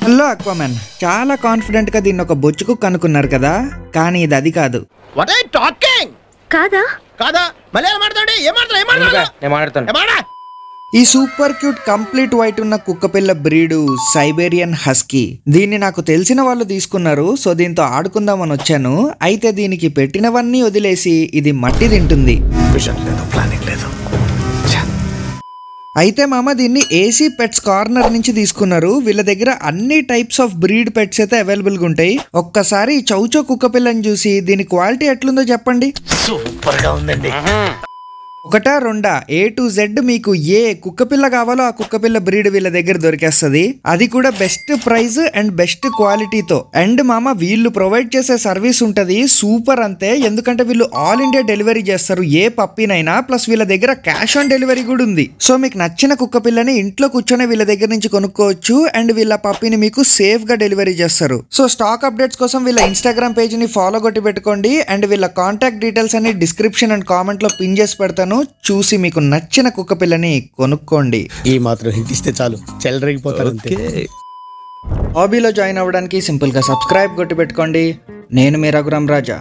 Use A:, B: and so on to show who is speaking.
A: Hello అక్వామన్, చాలా confident గా దీన్ని ఒక బొచ్చుకు కనుక్కున్నారు కదా, కానీ ఇది అది కాదు.
B: What are you talking?
C: కాదా
B: కాదా మలయాళం మాట్లాడండి. ఏం మాట్లాడతావు?
A: ఈ సూపర్ క్యూట్ కంప్లీట్ వైట్ ఉన్న కుక్కపిల్ల బ్రీడు సైబేరియన్ హస్కీ. దీన్ని నాకు తెలిసిన వాళ్ళు తీసుకున్నారు, సో దీంతో ఆడుకుందామని వచ్చాను. అయితే దీనికి పెట్టినవన్నీ వదిలేసి ఇది మట్టి తింటుంది. అయితే మామ దీన్ని ఏసీ పెట్స్ కార్నర్ నుంచి తీసుకున్నారు. వీళ్ళ దగ్గర అన్ని టైప్స్ ఆఫ్ బ్రీడ్ పెట్స్ అయితే అవైలబుల్ గా ఉంటాయి. ఒక్కసారి చౌచో కుక్క పిల్లని చూసి దీని క్వాలిటీ ఎట్లుందో చెప్పండి.
B: సూపర్ గా ఉందండి.
A: ఒకటా రెండా A to Z మీకు ఏ కుక్కపిల్ల కావాలో ఆ కుక్కపిల్ల బ్రీడ్ వీళ్ళ దగ్గర దొరికేస్తుంది. అది కూడా బెస్ట్ ప్రైస్ అండ్ బెస్ట్ క్వాలిటీతో. అండ్ మామ వీళ్ళు ప్రొవైడ్ చేసే సర్వీస్ ఉంటది సూపర్ అంతే. ఎందుకంటే వీళ్ళు ఆల్ ఇండియా డెలివరీ చేస్తారు ఏ పప్పినైనా. ప్లస్ వీళ్ళ దగ్గర క్యాష్ ఆన్ డెలివరీ కూడా ఉంది. సో మీకు నచ్చిన కుక్కపిల్లని ఇంట్లో కూర్చొని వీళ్ళ దగ్గర నుంచి కొనుక్కోవచ్చు. అండ్ వీళ్ళ పప్పిని మీకు సేఫ్ గా డెలివరీ చేస్తారు. సో స్టాక్ అప్డేట్స్ కోసం వీళ్ళ ఇన్స్టాగ్రామ్ పేజ్ ని ఫాలో కొట్టి పెట్టుకోండి. అండ్ వీళ్ళ కాంటాక్ట్ డీటెయిల్స్ అన్ని డిస్క్రిప్షన్ అండ్ కామెంట్ లో పిన్ చేసి పెడతాను. చూసి మీకు నచ్చిన కుక్క పిల్లని కొనుక్కోండి.
D: ఈ మాత్రం హింట్ ఇస్తే చాలు, చెలరేగిపోతారు.
A: హాబీలో జాయిన్ అవ్వడానికి సింపుల్ గా సబ్స్క్రైబ్ కొట్టి పెట్టుకోండి. నేను మీ రఘురామ్ రాజా.